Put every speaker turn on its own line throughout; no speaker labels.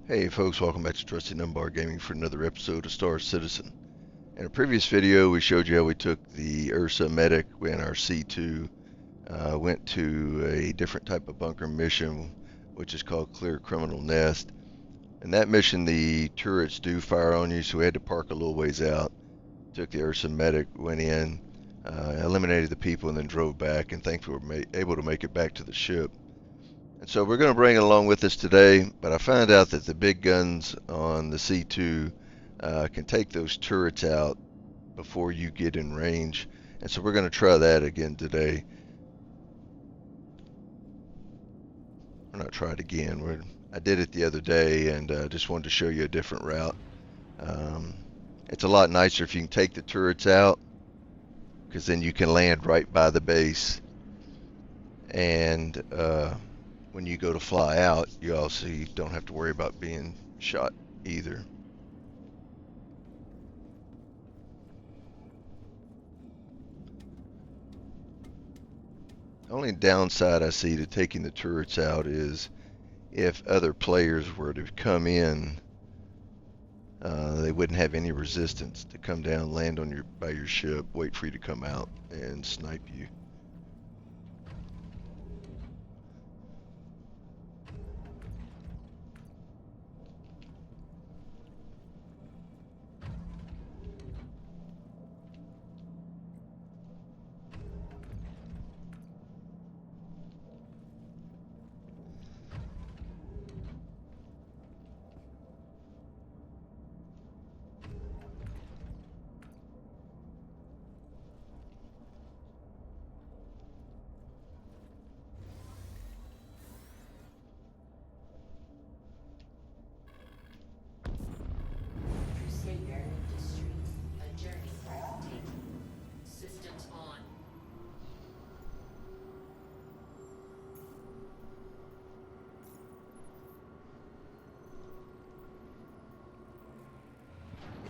Hey folks, welcome back to Trusty Numbar Gaming for another episode of Star Citizen. In a previous video, we showed you how we took the Ursa Medic in our C2, went to a different type of bunker mission, which is called Clear Criminal Nest. In that mission, the turrets do fire on you, so we had to park a little ways out. Took the Ursa Medic, went in, eliminated the people, and then drove back, and thankfully we were able to make it back to the ship. And so we're going to bring it along with us today, but I found out that the big guns on the C2 can take those turrets out before you get in range. And so we're going to try that again today. Or not try it again. I did it the other day and just wanted to show you a different route. It's a lot nicer if you can take the turrets out, because then you can land right by the base. And when you go to fly out, you also don't have to worry about being shot either. The only downside I see to taking the turrets out is if other players were to come in, they wouldn't have any resistance to come down, land on by your ship, wait for you to come out and snipe you.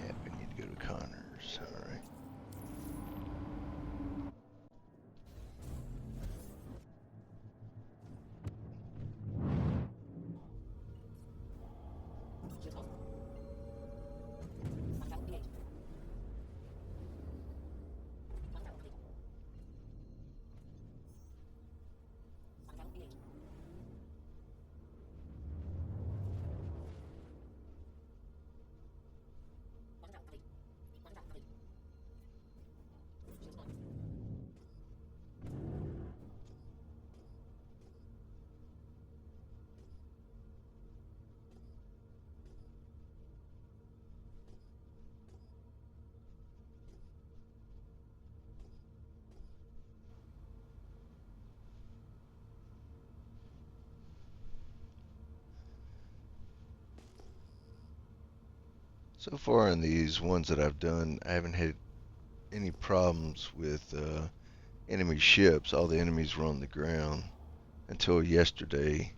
Yeah, we need to go to Connors. All right. So far in these ones that I've done, I haven't had any problems with enemy ships. All the enemies were on the ground until yesterday.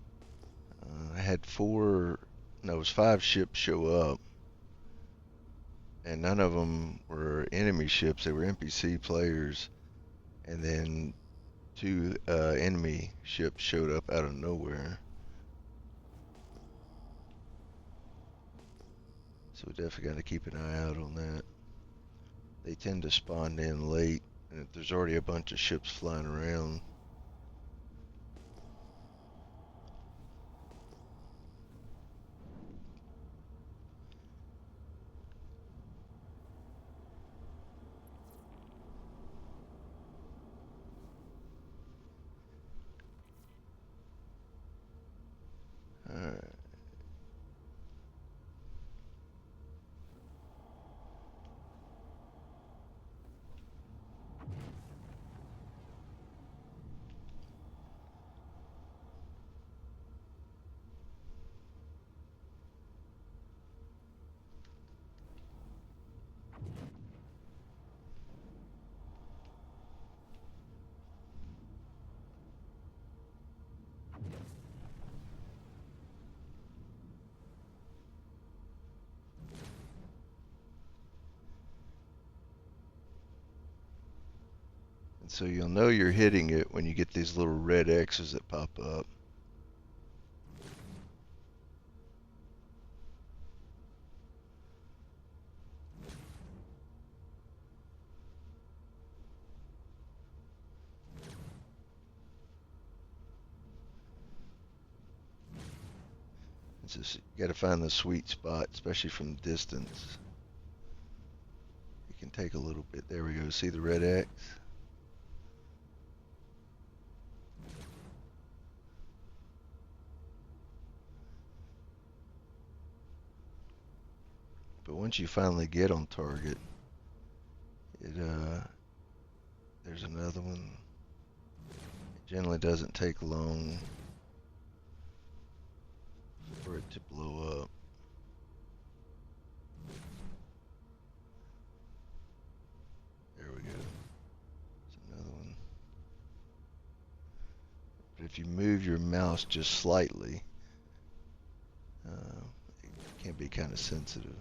I had it was 5 ships show up, and none of them were enemy ships. They were NPC players, and then 2 enemy ships showed up out of nowhere. So we definitely got to keep an eye out on that. They tend to spawn in late, and if there's already a bunch of ships flying around. Alright. So you'll know you're hitting it when you get these little red X's that pop up. It's just you got to find the sweet spot, especially from distance. It can take a little bit. There we go. See the red X? But once you finally get on target, it there's another one. It generally doesn't take long for it to blow up. There we go. There's another one. But if you move your mouse just slightly, it can be kind of sensitive.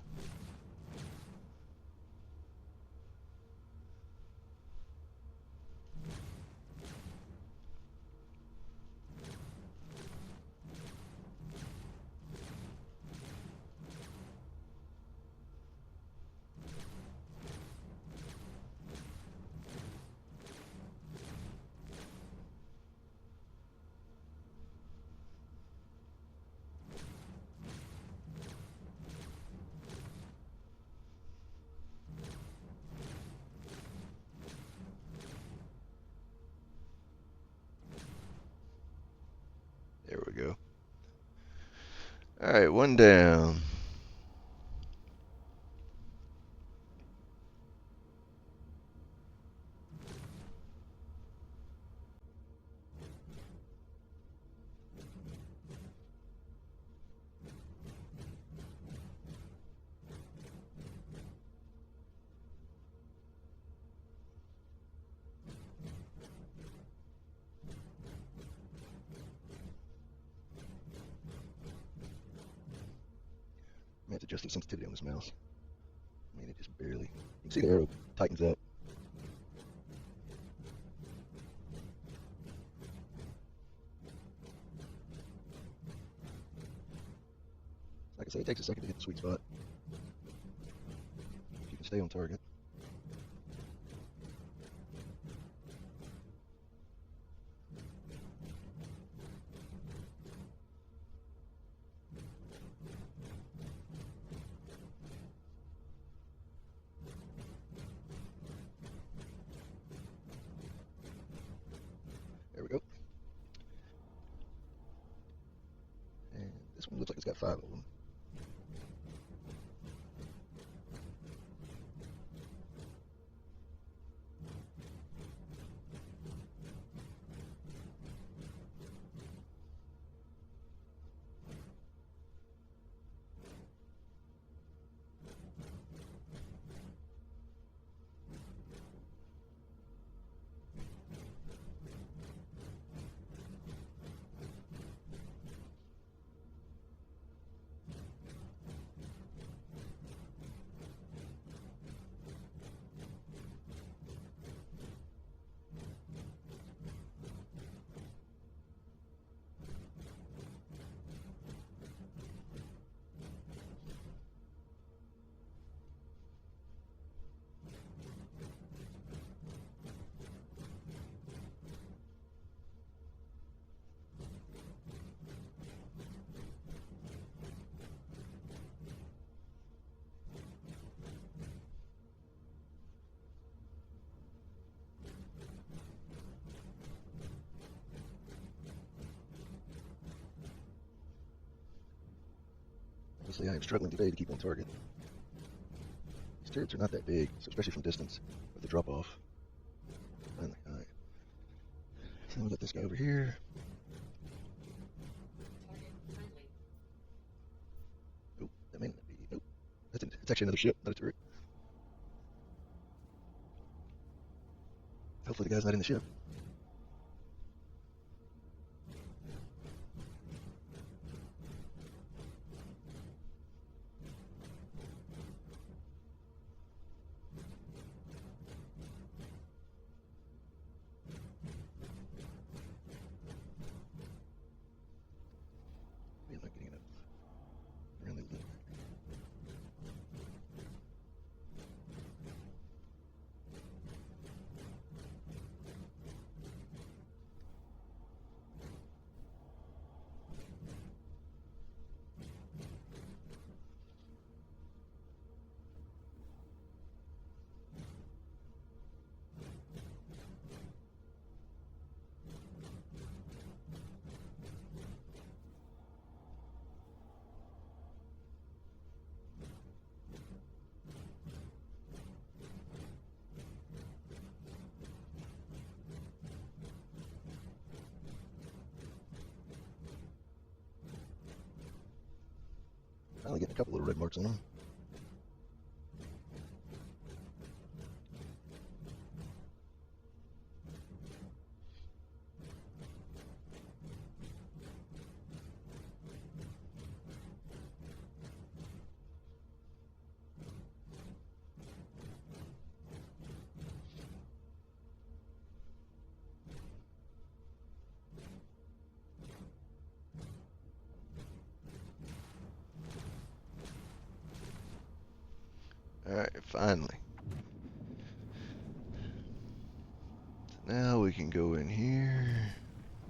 There we go. All right, one down. I have to adjust the sensitivity on this mouse. I mean, it just barely. You can see the arrow tightens up. Like I say, it takes a second to hit the sweet spot. If you can stay on target. There we go. And this one looks like it's got 5 of them. Honestly, I am struggling today to keep on target. These turrets are not that big, so especially from distance with the drop off. Finally, alright. So then we got this guy over here. Nope, that may not be. Nope. It's actually another ship, not a turret. Hopefully the guy's not in the ship. I'm not getting enough around the loop. Finally getting a couple little red marks on them. Alright, finally. So now we can go in here,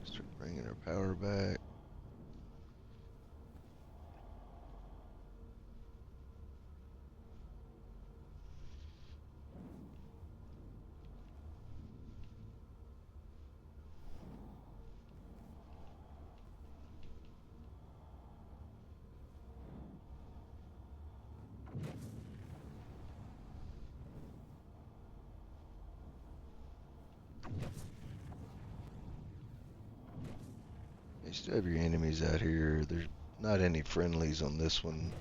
start bringing our power back. You still have your enemies out here. There's not any friendlies on this one.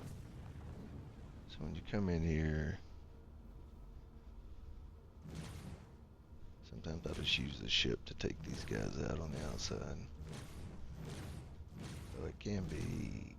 So when you come in here, sometimes I'll just use the ship to take these guys out on the outside. So it can be...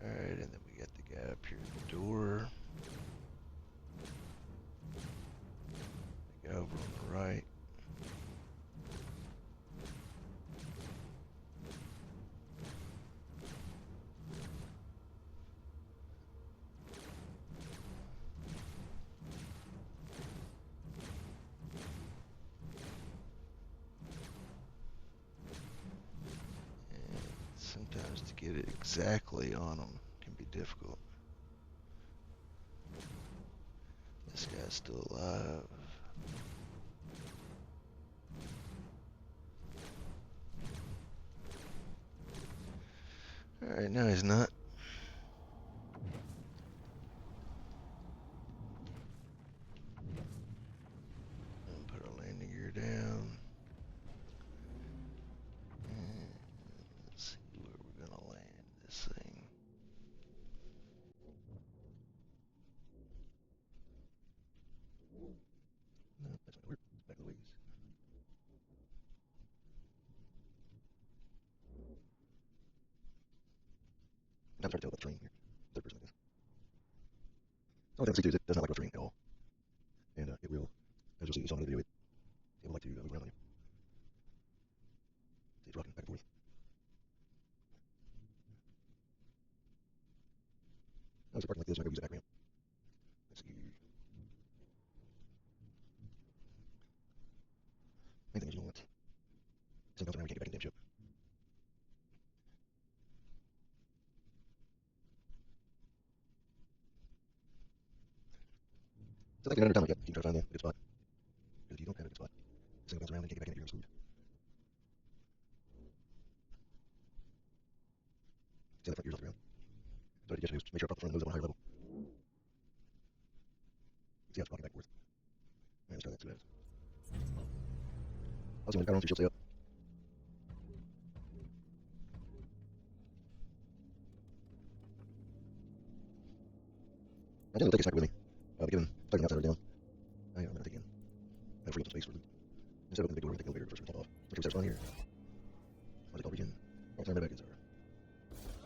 Alright, and then we got the guy up here at the door. The guy over on the right. Sometimes to get it exactly on them can be difficult. This guy's still alive. Alright, no he's not. And put our landing gear down. And let's see where we're gonna land this thing. No, that's not weird. Back of the ways. I'm trying to tell about the train here. Third person, I guess. The only thing I see too is it does not like a train at all. And it will, as you'll see, you saw in the video, it will like to move around on you. See, it's rocking back and forth. I was parking like this, and I go use the back ramp. Let's see. Main thing is you don't want something else around, we can't get back in the damn ship. So like another time like that, you can try to find a good spot. Because if you don't have a good spot, this thing bounce around and you can't get back in it, you're screwed. See that front gear's off the ground. So what I suggest you do is make sure I prop the front nose up on a higher level. See how it's rocking back and forth. Alright, let's try that, see what happens. Also, when you've got her on, so she'll stay up. I didn't take a sniper with me, but given tugging the outside down, I am going to take in. I free up some space for loot. Instead of opening the big door, we take the elevator first and top off. Let's see what's on here. What's it called? Regen. Alright, time back is our.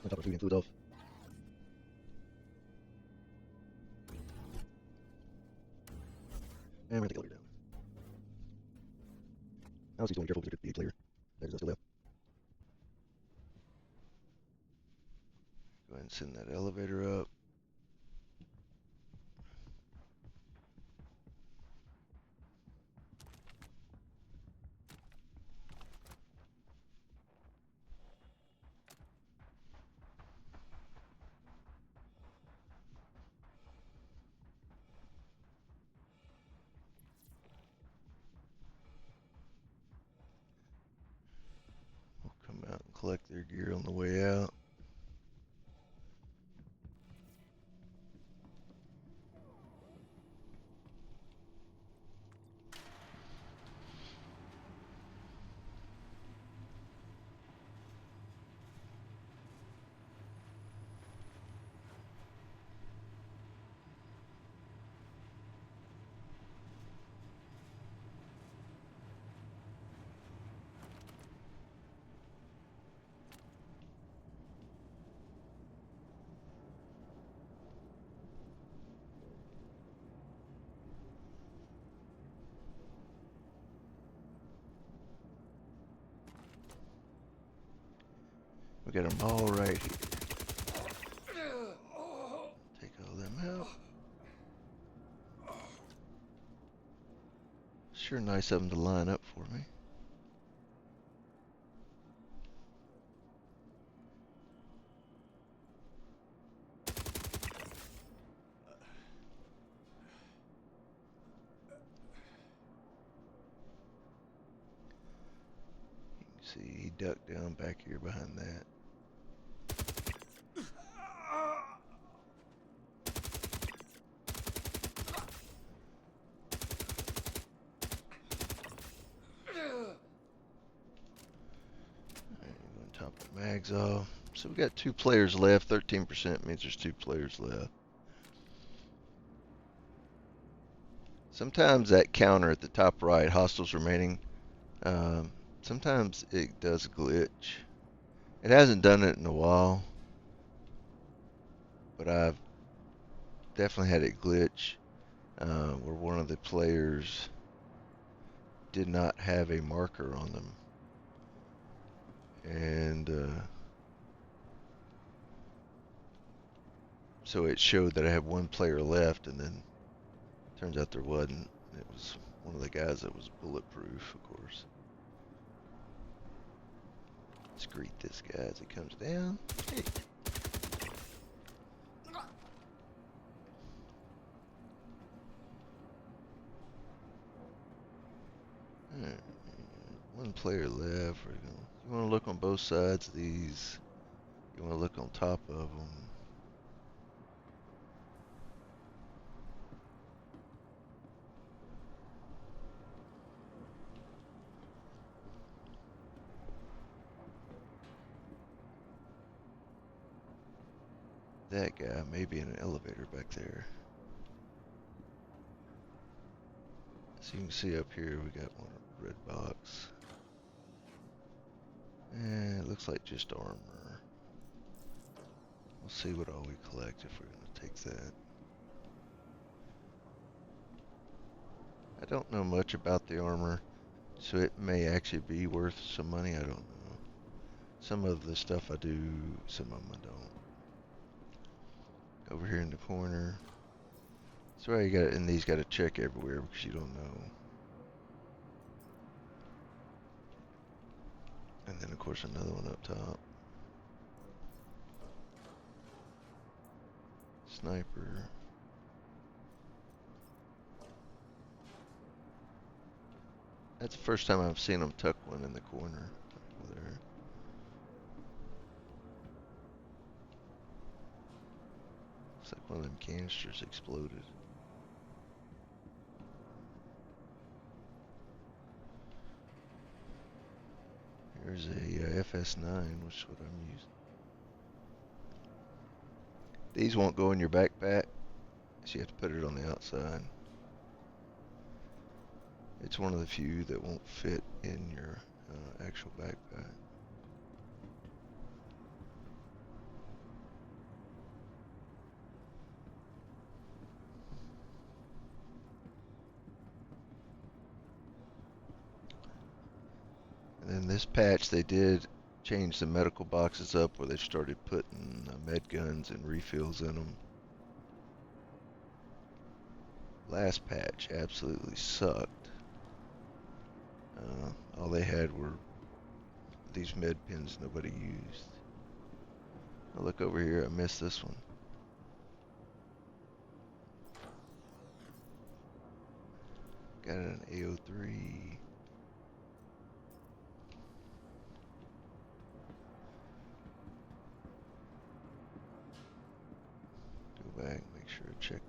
I'm top our food and fluids off. And we're going to take the elevator down. Now let's be careful because there could be a player that is still left. Go ahead and send that elevator up. collect their gear on the way out. We got them all right here. Take all them out. Sure nice of them to line up for me. You can see he ducked down back here behind that. Top the mags off. So we got 2 players left. 13% means there's 2 players left. Sometimes that counter at the top right, hostiles remaining, sometimes it does glitch. It hasn't done it in a while, but I've definitely had it glitch where one of the players did not have a marker on them. And so it showed that I had 1 player left, and then turns out there wasn't. It was one of the guys that was bulletproof, of course. Let's greet this guy as he comes down. Hey. Alright. 1 player left. You want to look on both sides of these. You want to look on top of them. That guy may be in an elevator back there. So you can see up here we got one red box. And it looks like just armor. We'll see what all we collect if we're going to take that. I don't know much about the armor, so it may actually be worth some money. I don't know. Some of the stuff I do, some of them I don't. Over here in the corner. That's why you got, and these got to check everywhere because you don't know. And then of course another one up top. Sniper. That's the first time I've seen them tuck one in the corner over there. Looks like one of them canisters exploded. Here's a FS9, which is what I'm using. These won't go in your backpack, so you have to put it on the outside. It's one of the few that won't fit in your actual backpack. And then this patch, they did change the medical boxes up where they started putting med guns and refills in them. Last patch absolutely sucked. All they had were these med pins nobody used. I'll look over here, I missed this one. Got an AO3. Go back, make sure I check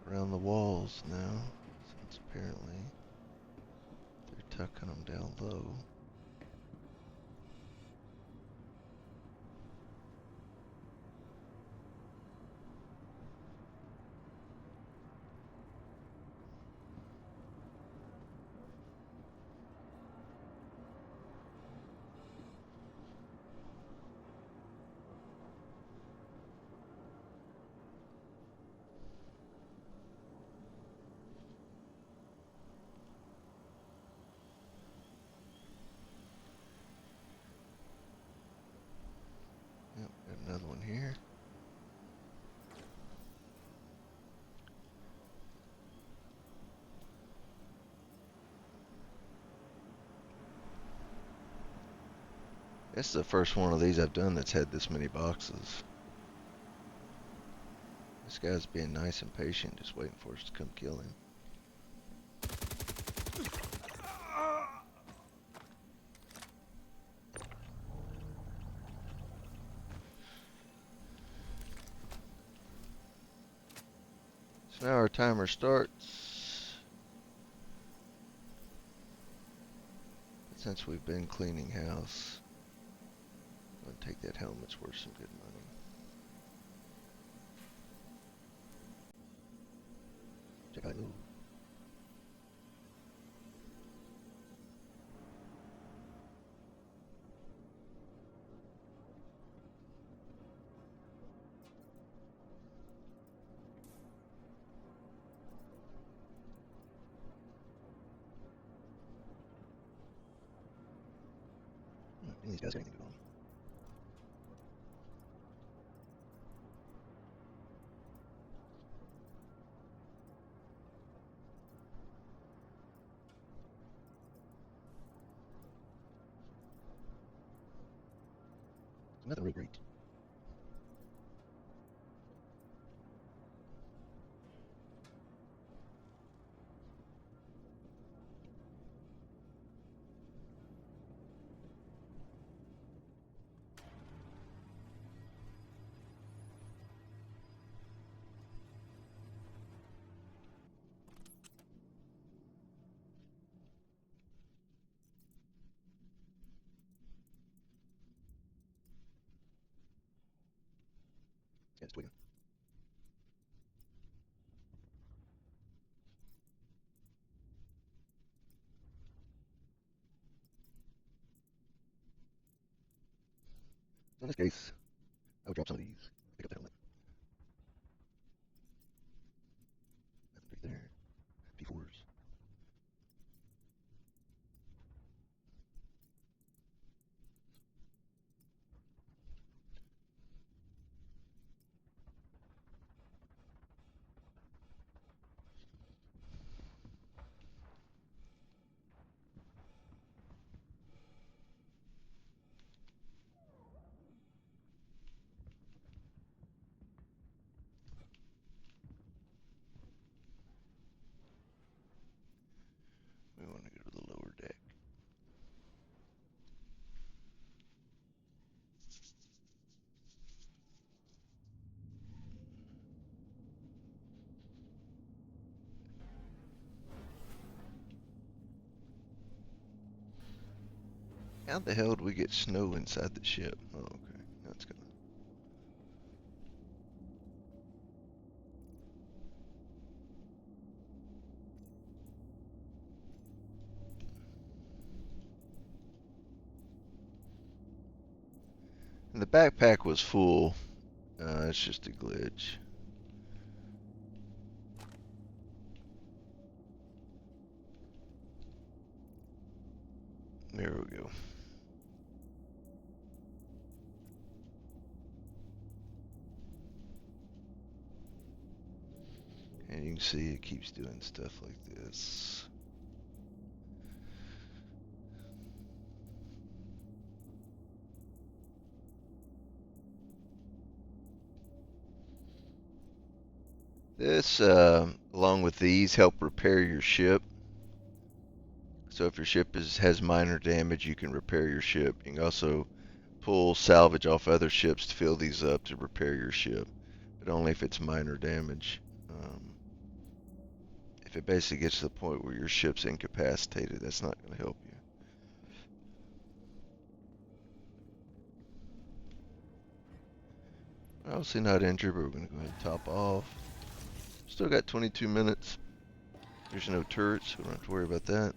around the walls now, since apparently they're tucking them down low. Yep, got another one here. This is the first one of these I've done that's had this many boxes. This guy's being nice and patient, just waiting for us to come kill him. So now our timer starts. But since we've been cleaning house, I'm gonna take that helmet, it's worth some good money. Check out, ooh. These guys got anything going. Nothing really great. Yeah, it's tweaking. So in this case, I would drop some of these. Pick up the helmet. Nothing right there. P4s. We want to go to the lower deck. How the hell do we get snow inside the ship? Oh, okay. That's good. And the backpack was full. It's just a glitch. There we go. And you can see it keeps doing stuff like this. This, along with these, help repair your ship. So if your ship has minor damage, you can repair your ship. You can also pull salvage off other ships to fill these up to repair your ship. but only if it's minor damage. If it basically gets to the point where your ship's incapacitated, that's not going to help you. Obviously not injured, but we're going to go ahead and top off. Still got 22 minutes. There's no turrets, so we don't have to worry about that.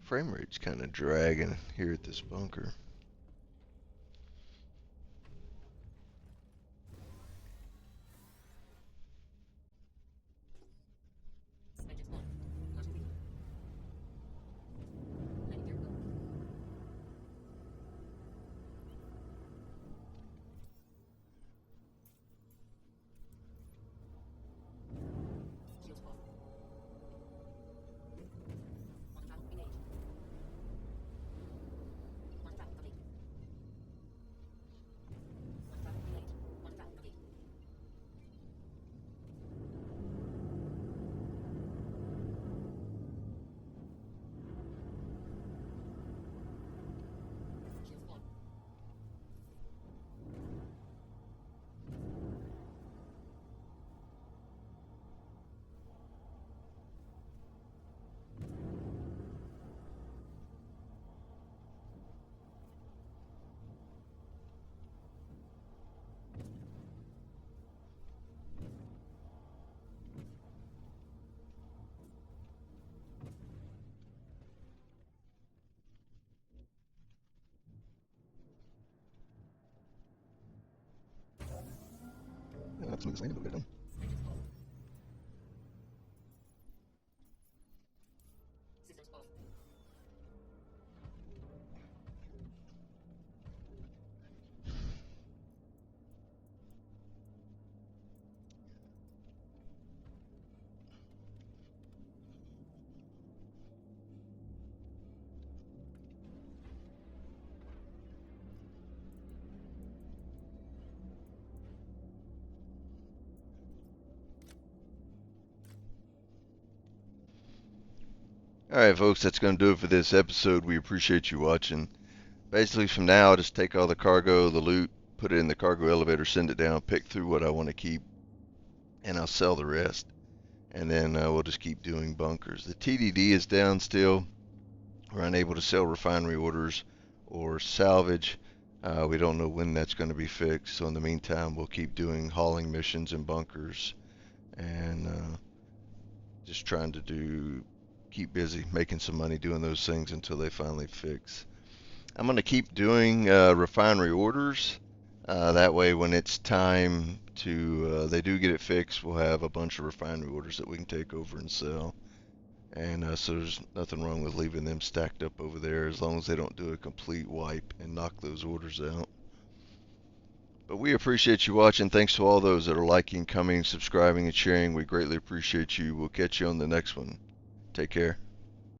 Frame rate's kind of dragging here at this bunker. That's move this land a little bit. Alright folks, that's going to do it for this episode. We appreciate you watching. Basically from now, I'll just take all the cargo, the loot, put it in the cargo elevator, send it down, pick through what I want to keep, and I'll sell the rest. And then we'll just keep doing bunkers. The TDD is down still. We're unable to sell refinery orders or salvage. We don't know when that's going to be fixed. So in the meantime, we'll keep doing hauling missions and bunkers, and just trying to keep busy making some money doing those things until they finally fix. I'm going to keep doing refinery orders. That way when it's time to they do get it fixed, we'll have a bunch of refinery orders that we can take over and sell. And so there's nothing wrong with leaving them stacked up over there as long as they don't do a complete wipe and knock those orders out. But we appreciate you watching. Thanks to all those that are liking, commenting, subscribing, and sharing. We greatly appreciate you. We'll catch you on the next one. Take care.